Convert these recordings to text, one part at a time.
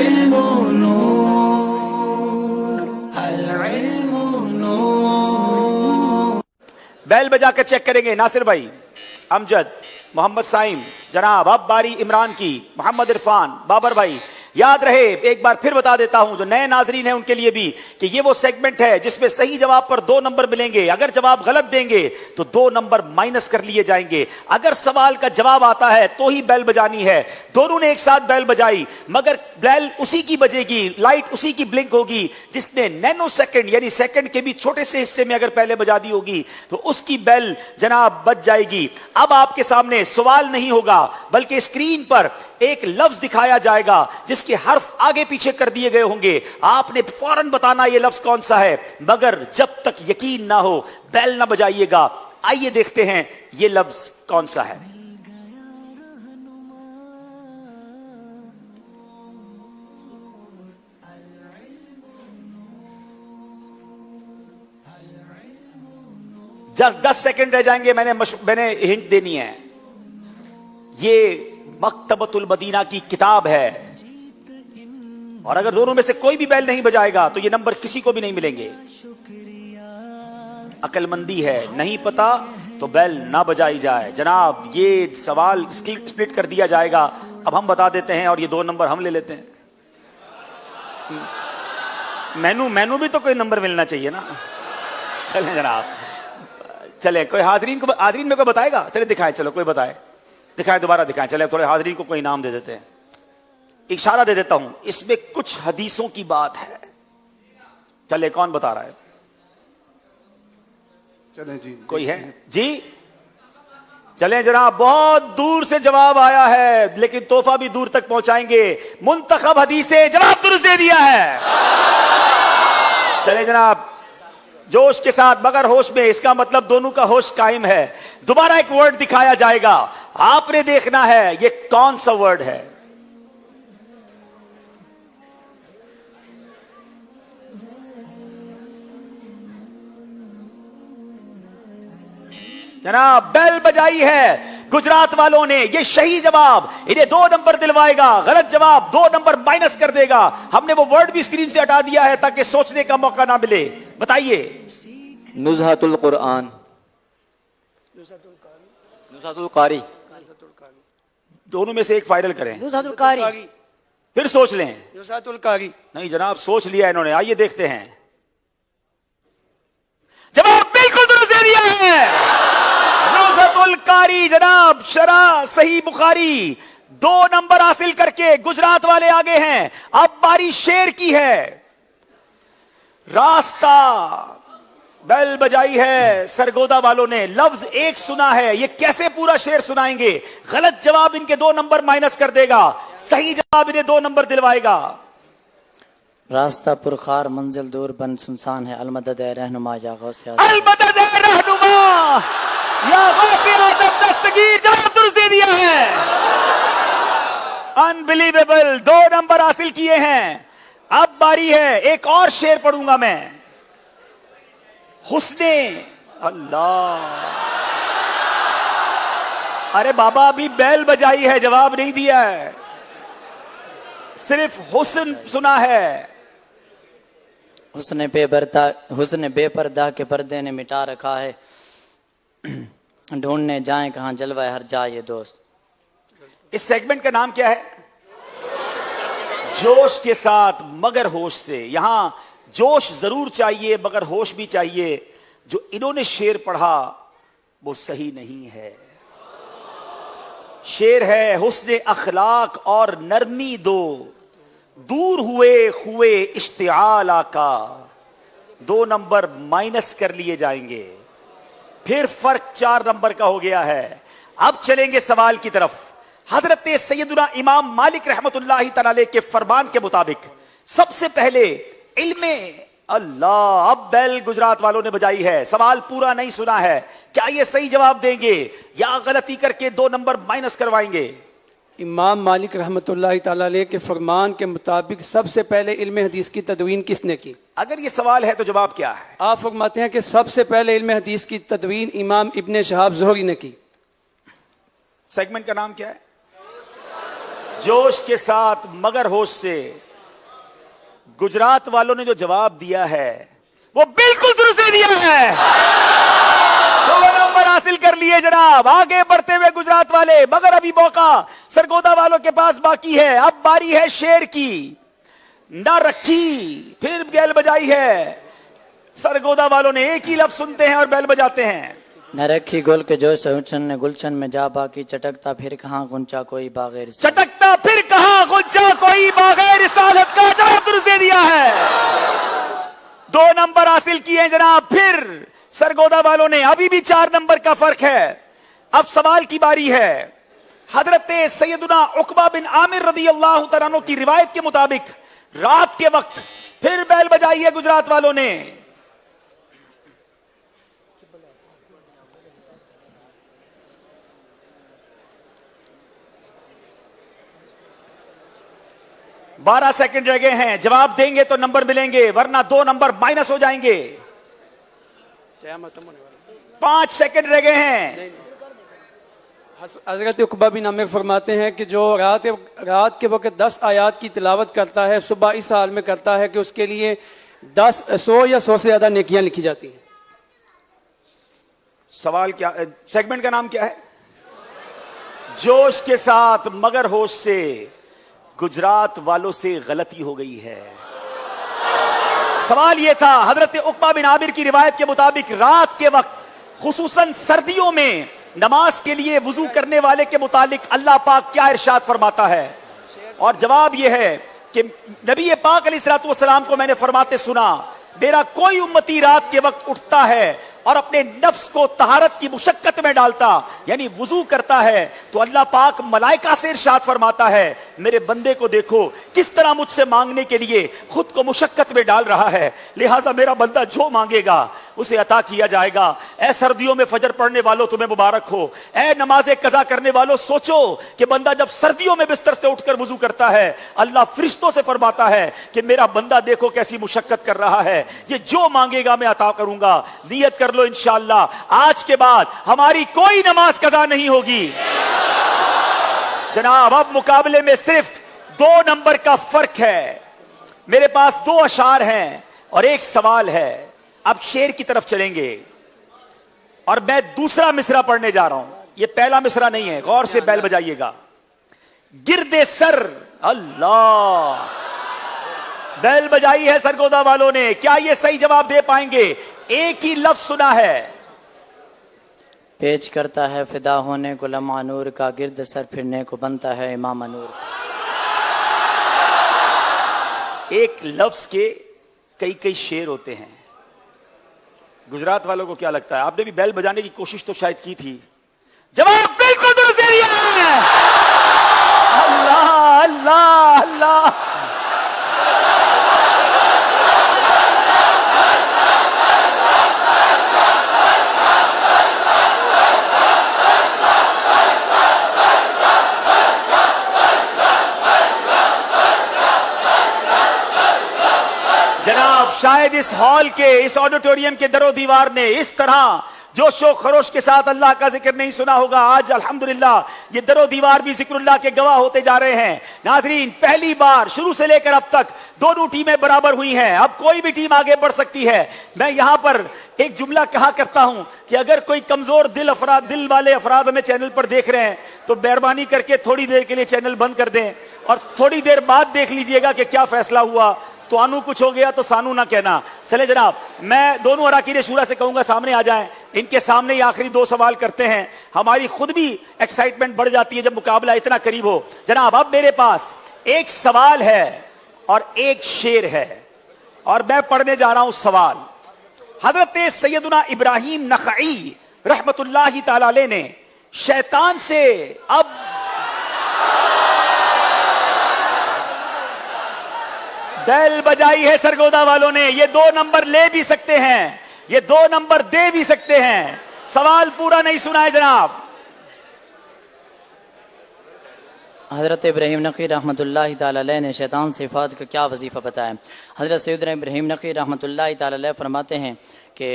इल्मु नूर, अल इल्मु नूर। बैल बजाकर चेक करेंगे नासिर भाई, अमजद, मोहम्मद साइम, जनाब अब बारी इमरान की, मोहम्मद इरफान, बाबर भाई। याद रहे, एक बार फिर बता देता हूं जो नए नाजरीन हैं उनके लिए भी, कि ये वो सेगमेंट है जिसमें सही जवाब पर 2 नंबर मिलेंगे। अगर जवाब गलत देंगे तो 2 नंबर माइनस कर लिए जाएंगे। अगर सवाल का जवाब आता है तो ही बैल बजानी है। दोनों ने एक साथ बैल बजाई, मगर बैल उसी की बजेगी, लाइट उसी की ब्लिंक होगी जिसने नैनो सेकंड यानी सेकंड के भी छोटे से हिस्से में अगर पहले बजा दी होगी तो उसकी बैल जनाब बज जाएगी। अब आपके सामने सवाल नहीं होगा बल्कि स्क्रीन पर एक लफ्ज दिखाया जाएगा जिसके हर्फ आगे पीछे कर दिए गए होंगे। आपने फौरन बताना यह लफ्ज कौन सा है, मगर जब तक यकीन ना हो बैल ना बजाइएगा। आइए देखते हैं यह लफ्ज कौन सा है। जस्ट 10 सेकंड रह जाएंगे। मैंने हिंट देनी है। ये मकतबतुल मदीना की किताब है और अगर दोनों में से कोई भी बैल नहीं बजाएगा तो ये नंबर किसी को भी नहीं मिलेंगे। अकलमंदी है, नहीं पता तो बैल ना बजाई जाए। जनाब ये सवाल स्प्लिट कर दिया जाएगा। अब हम बता देते हैं और ये 2 नंबर हम ले लेते हैं। मैनू भी तो कोई नंबर मिलना चाहिए ना। चले जनाब, चले कोई हाजरीन में कोई बताएगा? चले दिखाएं, चलो कोई बताए, दिखाएं, दोबारा दिखाएं। चले थोड़े हाजरीन को कोई इनाम दे देते हैं। इशारा दे देता हूं, इसमें कुछ हदीसों की बात है। चले कौन बता रहा है? चले जी, कोई है जी? चले जनाब, बहुत दूर से जवाब आया है लेकिन तोहफा भी दूर तक पहुंचाएंगे। मुंतखब हदीसे जवाब दुरुस्त दे दिया है। चले जनाब, जोश के साथ मगर होश में, इसका मतलब दोनों का होश कायम है। दोबारा एक वर्ड दिखाया जाएगा, आपने देखना है ये कौन सा वर्ड है। जनाब बेल बजाई है गुजरात वालों ने। ये सही जवाब, इन्हें 2 नंबर दिलवाएगा। गलत जवाब 2 नंबर माइनस कर देगा। हमने वो वर्ड भी स्क्रीन से हटा दिया है ताकि सोचने का मौका ना मिले। बताइए। नुज़हतुल कुरआन, नुज़हतुल कारी। दोनों में से एक फाइनल करें। नुज़हतुल कारी। फिर सोच लें। नुज़हतुल कारी। नहीं जनाब, सोच लिया इन्होंने। आइए देखते हैं। जवाब बिल्कुल दुरुस्त दे दिया है। नुज़हतुल कारी जनाब, शरा सही बुखारी। 2 नंबर हासिल करके गुजरात वाले आगे हैं। अब बारी शेर की है। रास्ता बेल बजाई है सरगोदा वालों ने। लफ्ज एक सुना है, ये कैसे पूरा शेर सुनाएंगे? गलत जवाब इनके 2 नंबर माइनस कर देगा। सही जवाब इन्हें 2 नंबर दिलवाएगा। रास्ता पुरखार मंजिल दूर बन सुनसान है, अलमदद रहनुमा या गौसे अलमदद रहनुमा या गौसे आज़म दस्तगीर। जवाब दुरुस्त दे दिया है। अनबिलीवेबल, 2 नंबर हासिल किए हैं। अब बारी है, एक और शेर पढ़ूंगा मैं। हुस्ने अल्लाह। अरे बाबा, अभी बैल बजाई है, जवाब नहीं दिया है, सिर्फ हुस्न सुना है। हुस्न बेपर्दा के पर्दे ने मिटा रखा है, ढूंढने जाएं कहां जलवा हर जाए दोस्त। इस सेगमेंट का नाम क्या है? जोश के साथ मगर होश से। यहां जोश जरूर चाहिए मगर होश भी चाहिए। जो इन्होंने शेर पढ़ा वो सही नहीं है। शेर है हुस्ने अखलाक और नरमी दो, दूर हुए इश्तिआल का। 2 नंबर माइनस कर लिए जाएंगे। फिर फर्क 4 नंबर का हो गया है। अब चलेंगे सवाल की तरफ। हजरत सैयदुना इमाम मालिक रहमतुल्लाहि तआला अलैह के फरमान के मुताबिक सबसे पहले इल्मे अल्लाह। अब बैल गुजरात वालों ने बजाई है, सवाल पूरा नहीं सुना है। क्या ये सही जवाब देंगे या गलती करके 2 नंबर माइनस करवाएंगे? इमाम मालिक रहमतुल्लाहि तआला अलैह के फरमान के मुताबिक सबसे पहले इल्म हदीस की तदवीन किसने की? अगर ये सवाल है तो जवाब क्या है? आप फरमाते हैं कि सबसे पहले इल्म हदीस की तदवीन इमाम इब्ने शहाब ज़ुहरी ने की। सेगमेंट का नाम क्या है? जोश के साथ मगर होश से। गुजरात वालों ने जो जवाब दिया है वो बिल्कुल दुरुस्त दे दिया है। 2 नंबर हासिल कर लिए जनाब, आगे बढ़ते हुए गुजरात वाले। मगर अभी मौका सरगोदा वालों के पास बाकी है। अब बारी है शेर की। ना रखी, फिर बैल बजाई है। सरगोदा वालों ने एक ही लफ्ज सुनते हैं और बैल बजाते हैं। न रखी गुल के जोश हुसन ने गुलशन में जा बाकी चटकता फिर कहाँ गुंचा कोई बागैर चटकता फिर कहाँ गुंचा कोई बागैर रिसालत का जवाब दुरुस्त दे दिया है। 2 नंबर हासिल किए जनाब। फिर सरगोदा वालों ने, अभी भी 4 नंबर का फर्क है। अब सवाल की बारी है। हजरत सैयदुना उकबा बिन आमिर रदी अल्लाह तआला अन्हु की रिवायत के मुताबिक रात के वक्त फिर बैल बजाई है गुजरात वालों ने। बारह सेकंड रह गए हैं। जवाब देंगे तो नंबर मिलेंगे, वरना 2 नंबर माइनस हो जाएंगे। 5 सेकंड रह गए हैं। हजरत उकबा बिन आमिर फरमाते हैं कि जो रात के वक्त 10 आयात की तिलावत करता है, सुबह इस हाल में करता है कि उसके लिए 100 या 100 से ज्यादा नेकियां लिखी जाती हैं। सवाल क्या, सेगमेंट का नाम क्या है? जोश के साथ मगर होश से। गुजरात वालों से गलती हो गई है। सवाल यह था, हजरत उकबा बिन आमिर की रिवायत के मुताबिक रात के वक्त खुसूसन सर्दियों में नमाज के लिए वुजू करने वाले के मुतालिक अल्लाह पाक क्या इरशाद फरमाता है? और जवाब यह है कि नबी पाक अलैहिस्सलातु वस्सलाम को मैंने फरमाते सुना, मेरा कोई उम्मती रात के वक्त उठता है और अपने नफ्स को तहारत की मुशक्कत में डालता, यानी वुजू करता है, तो अल्लाह पाक मलाइका से इरशाद फरमाता है, मेरे बंदे को देखो किस तरह मुझसे मांगने के लिए खुद को मुशक्कत में डाल रहा है, लिहाजा मेरा बंदा जो मांगेगा उसे अता किया जाएगा। ऐ सर्दियों में फजर पढ़ने वालों तुम्हें मुबारक हो। ऐ नमाज़े कज़ा करने वालों सोचो कि बंदा जब सर्दियों में बिस्तर से उठकर वुजू करता है, अल्लाह फरिश्तों से फरमाता है कि मेरा बंदा देखो कैसी मुशक्कत कर रहा है, ये जो मांगेगा मैं अता करूंगा। नियत कर लो इंशाअल्लाह आज के बाद हमारी कोई नमाज कज़ा नहीं होगी। जनाब अब मुकाबले में सिर्फ 2 नंबर का फर्क है। मेरे पास 2 अशार हैं और 1 सवाल है। अब शेर की तरफ चलेंगे और मैं दूसरा मिसरा पढ़ने जा रहा हूं। यह पहला मिसरा नहीं है, गौर से बैल बजाइएगा। गिरदे सर, अल्लाह, बैल बजाई है सरगोदा वालों ने। क्या यह सही जवाब दे पाएंगे? एक ही लफ्ज सुना है। पेच करता है फिदा होने को लम्हा नूर का, गिरद सर फिरने को बनता है इमाम नूर। एक लफ्ज के कई कई शेर होते हैं। गुजरात वालों को क्या लगता है? आपने भी बैल बजाने की कोशिश तो शायद की थी। जवाब बिल्कुल दुरुस्त दे दिया है। अल्लाह अल्लाह अल्लाह। जनाब शायद इस हॉल के, इस ऑडिटोरियम के दरो दीवार ने इस तरह जोशो खरोश के साथ अल्लाह का जिक्र नहीं सुना होगा। आज अल्हम्दुलिल्लाह ये दरो दीवार भी जिक्रुल्लाह के गवाह होते जा रहे हैं। नाजरीन, पहली बार शुरू से लेकर अब तक दोनों टीमें बराबर हुई हैं। अब कोई भी टीम आगे बढ़ सकती है। मैं यहां पर एक जुमला कहा करता हूं कि अगर कोई कमजोर दिल वाले अफराद हमें चैनल पर देख रहे हैं तो मेहरबानी करके थोड़ी देर के लिए चैनल बंद कर दें और थोड़ी देर बाद देख लीजिएगा कि क्या फैसला हुआ। तो आनू कुछ हो गया तो सानू ना कहना। चले जनाब, मैं दोनों अराकीन शूरा से कहूंगा सामने आ जाएं। इनके सामने ही आखिरी 2 सवाल करते हैं। हमारी खुद भी एक्साइटमेंट बढ़ जाती है जब मुकाबला इतना करीब हो। जनाब अब मेरे पास 1 सवाल है और 1 शेर है और मैं पढ़ने जा रहा हूं सवाल। हजरत सैयदुना इब्राहिम नखई रहमतुल्लाहि ताला अलैह ने शैतान से अब बैल बजाई है सरगोदा वालों ने। ये 2 नंबर ले भी सकते हैं, ये 2 नंबर दे भी सकते हैं। सवाल पूरा नहीं सुना है जनाब। हज़रत इब्राहिम नक़ी रहमतुल्लाहि ताला अलैह ने शैतान से हिफाज़त का क्या वजीफ़ा बताया? हज़रत सैयदना इब्राहिम नक़ी रहमतुल्लाहि ताला अलैह फरमाते हैं कि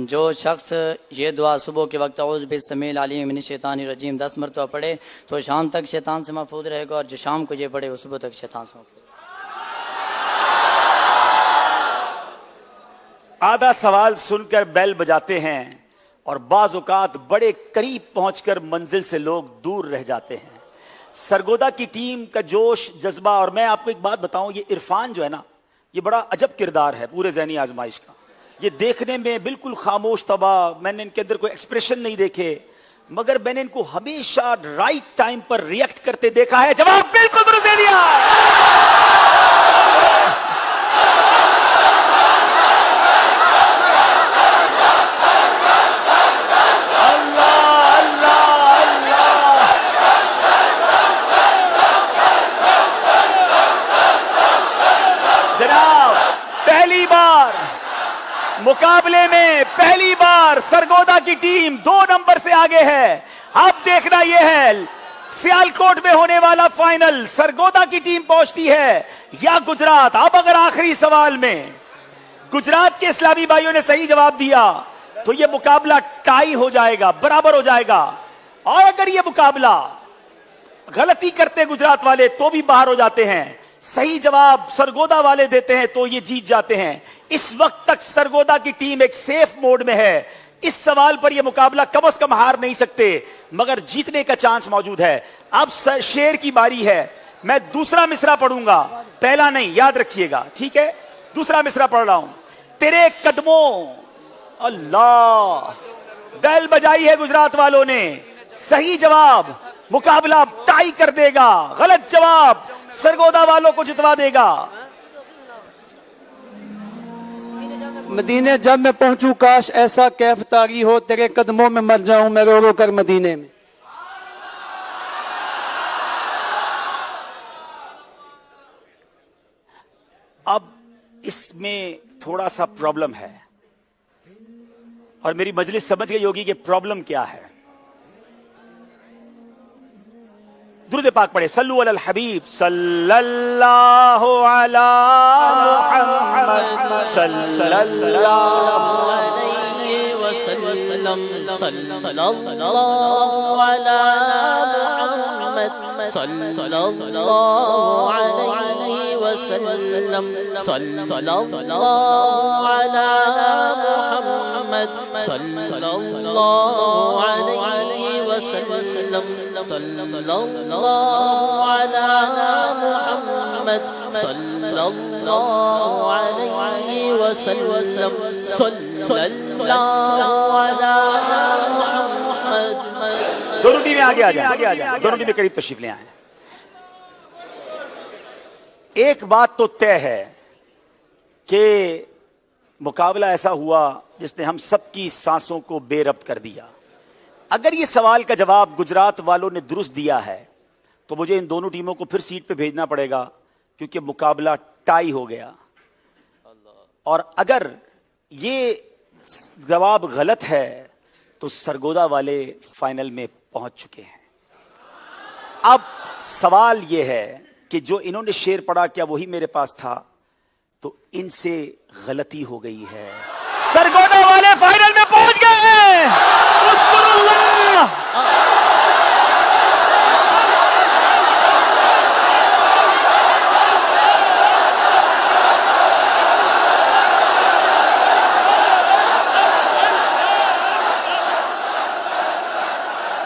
जो शख्स ये दुआ सुबह के वक्त औज़ बिस्मिल अलीम मिनश शैतानिर रजीम 10 मरतबा पढ़े तो शाम तक शैतान से महफूज रहेगा, और जो शाम को ये पढ़े वो सुबह तक शैतान से महफूज। आधा सवाल सुनकर बैल बजाते हैं और बाज औकात बड़े करीब पहुंचकर मंजिल से लोग दूर रह जाते हैं। सरगोदा की टीम का जोश, जज्बा। और मैं आपको एक बात बताऊं, ये इरफान जो है ना, ये बड़ा अजब किरदार है पूरे ज़हनी आजमाइश का। ये देखने में बिल्कुल खामोश तबाह, मैंने इनके अंदर कोई एक्सप्रेशन नहीं देखे, मगर मैंने इनको हमेशा राइट टाइम पर रिएक्ट करते देखा है। जवाब बिल्कुल दुरुस्त दे दिया। जनाब, पहली बार मुकाबले में पहली बार सरगोदा की टीम 2 नंबर से आगे है। अब देखना यह है सियालकोट में होने वाला फाइनल, सरगोदा की टीम पहुंचती है या गुजरात। अब अगर आखिरी सवाल में गुजरात के इस्लामी भाइयों ने सही जवाब दिया तो यह मुकाबला टाई हो जाएगा, बराबर हो जाएगा। और अगर यह मुकाबला गलती करते गुजरात वाले तो भी बाहर हो जाते हैं, सही जवाब सरगोदा वाले देते हैं तो ये जीत जाते हैं। इस वक्त तक सरगोदा की टीम एक सेफ मोड में है। इस सवाल पर यह मुकाबला कम से कम हार नहीं सकते, मगर जीतने का चांस मौजूद है। अब शेर की बारी है। मैं दूसरा मिसरा पढ़ूंगा, पहला नहीं, याद रखिएगा, ठीक है? दूसरा मिसरा पढ़ रहा हूं। तेरे कदमों, अल्लाह, बैल बजाई है गुजरात वालों ने। सही जवाब मुकाबला टाई कर देगा, गलत जवाब सरगोदा वालों को जितवा देगा। मदीने जब मैं पहुंचूं काश ऐसा कैफ तारी हो, तेरे कदमों में मर जाऊं मैं रो रो कर मदीने में। अब इसमें थोड़ा सा प्रॉब्लम है और मेरी मजलिस समझ गई होगी कि प्रॉब्लम क्या है। दुरूद पाक पढ़े, सल्लु अलल हबीब सल्लल्लाहु अला मुहम्मद सल्लल्लाहु अलैहि वसल्लम सल्लल्लाहु अला मुहम्मद सल्लल्लाहु अलैहि वसल्लम सल्लल्लाहु अला मुहम्मद सल्लल्लाहु अलैहि वसल्लम सल्लल्लाहु अला मुहम्मद सल्लल्लाहु अलैहि वसल्लम सल्लल्लाहु अला मुहम्मद। दोनों टीमें आगे आ जाए, दोनों टीमें करीब तशरीफ ले आए। एक बात तो तय है कि मुकाबला ऐसा हुआ जिसने हम सबकी सांसों को बेरब्त कर दिया। अगर ये सवाल का जवाब गुजरात वालों ने दुरुस्त दिया है तो मुझे इन दोनों टीमों को फिर सीट पे भेजना पड़ेगा, क्योंकि मुकाबला टाई हो गया। और अगर ये जवाब गलत है तो सरगोदा वाले फाइनल में पहुंच चुके हैं। अब सवाल यह है कि जो इन्होंने शेर पढ़ा क्या वही मेरे पास था? तो इनसे गलती हो गई है। सरगोदा वाले फाइनल में पहुंच गए हैं।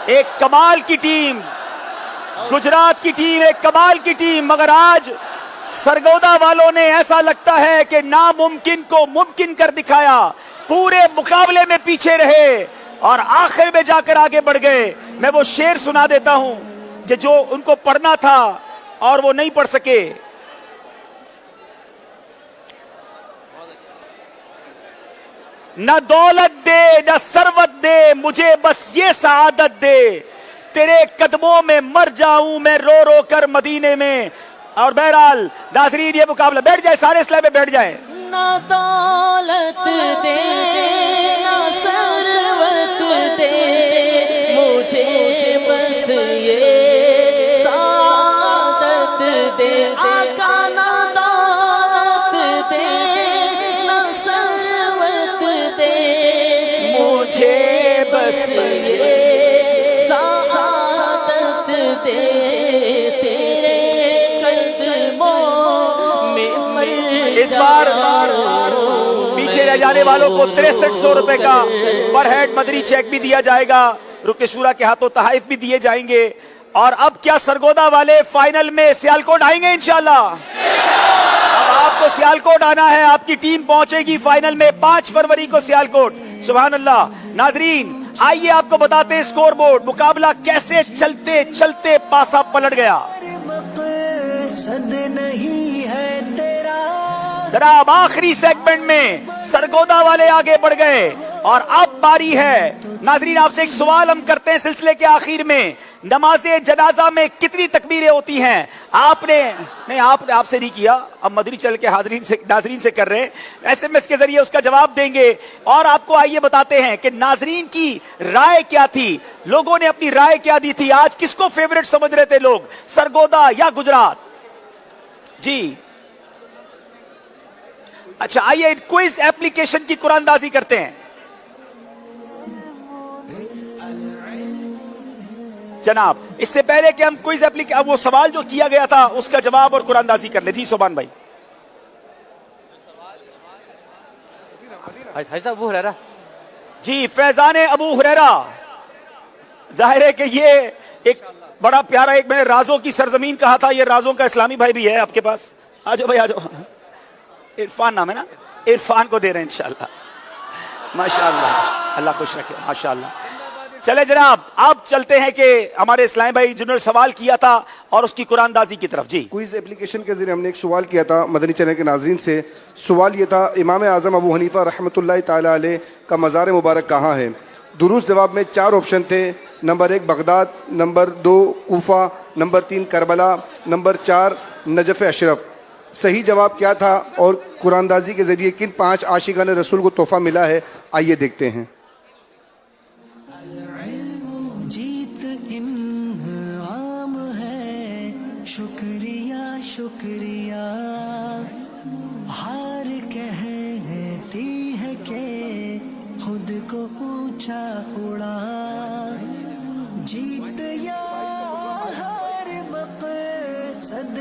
एक कमाल की टीम गुजरात की टीम, एक कमाल की टीम, मगर आज सरगोदा वालों ने ऐसा लगता है कि नामुमकिन को मुमकिन कर दिखाया। पूरे मुकाबले में पीछे रहे और आखिर में जाकर आगे बढ़ गए। मैं वो शेर सुना देता हूं कि जो उनको पढ़ना था और वो नहीं पढ़ सके। न दौलत दे न सरवत दे, मुझे बस ये सआदत दे, तेरे कदमों में मर जाऊं मैं रो रो कर मदीने में। और बहरहाल नाज़रीन, ये मुकाबला, बैठ जाए सारे इस्लाम में, बैठ जाए। ना दौलत दे ना सरवत दे, मुझे बस ये सादत दे। आका ना दौलत दे ना सरवत दे, मुझे बस ये सादत दे। तेरे कदमों में इस बार पीछे रह जाने वालों को 6300 रुपए का पर हेड मदरी चेक भी दिया जाएगा। रुकन शूरा के हाथों तहाइफ भी दिए जाएंगे। और अब क्या सरगोदा वाले फाइनल में सियालकोट आएंगे इंशाल्लाह? अब आपको सियालकोट आना है, आपकी टीम पहुंचेगी फाइनल में 5 फरवरी को सियालकोट। सुभान अल्लाह। नाजरीन आइए आपको बताते हैं स्कोर बोर्ड, मुकाबला कैसे चलते चलते पासा पलट गया। मकसद नहीं है तेरा। जनाब आखिरी सेगमेंट में सरगोदा वाले आगे बढ़ गए और अब बारी है। नाजरीन आपसे एक सवाल हम करते हैं सिलसिले के आखिर में, नमाजे जनाजा में कितनी तकबीरें होती हैं? आपने नहीं, आपसे नहीं किया, अब मदरी चल के नाजरीन से कर रहे हैं, SMS के जरिए उसका जवाब देंगे। और आपको आइए बताते हैं कि नाजरीन की राय क्या थी, लोगों ने अपनी राय क्या दी थी। आज किसको फेवरेट समझ रहे थे लोग, सरगोदा या गुजरात? जी अच्छा, आइए क्विज एप्लीकेशन की कुरानदाजी करते हैं। जनाब इससे पहले कि हम क्विज एप्लीकेशन, वो सवाल जो किया गया था उसका जवाब और कुरानदाजी कर ले। जी सोबान भाई। अबू हुरैरा। जी फैजान अबू हुरैरा। जाहिर है कि ये एक बड़ा प्यारा, एक मैंने राजों की सरजमीन कहा था, ये राजों का इस्लामी भाई भी है आपके पास। आ जाओ भाई आ जाओ। इरफान नाम है ना, इरफान को दे रहे हैं इंशाल्लाह। माशाल्लाह, अल्लाह खुश रखे, माशाल्लाह। चले जनाब अब चलते हैं कि हमारे इस्लामी भाई जिन्होंने सवाल किया था और उसकी कुरानदाजी की तरफ। जी क्विज एप्लीकेशन के जरिए हमने एक सवाल किया था मदनी चैनल के नाज़रीन से। सवाल ये था, इमाम आज़म अबू हनीफा रहमतुल्लाह ताला अलैह का मज़ार मुबारक कहाँ है? दुरुस्त जवाब में 4 ऑप्शन थे। Number 1 Baghdad, number 2 Kufa, number 3 Karbala, number 4 Najaf Ashraf. सही जवाब क्या था और कुरानदाजी के जरिए किन 5 आशिकान रसूल को तोहफा मिला है, आइए देखते हैं। जीत इनाम है, शुक्रिया शुक्रिया। हार कहती है के खुद को ऊंचा उड़ा। जीत या हार मकसद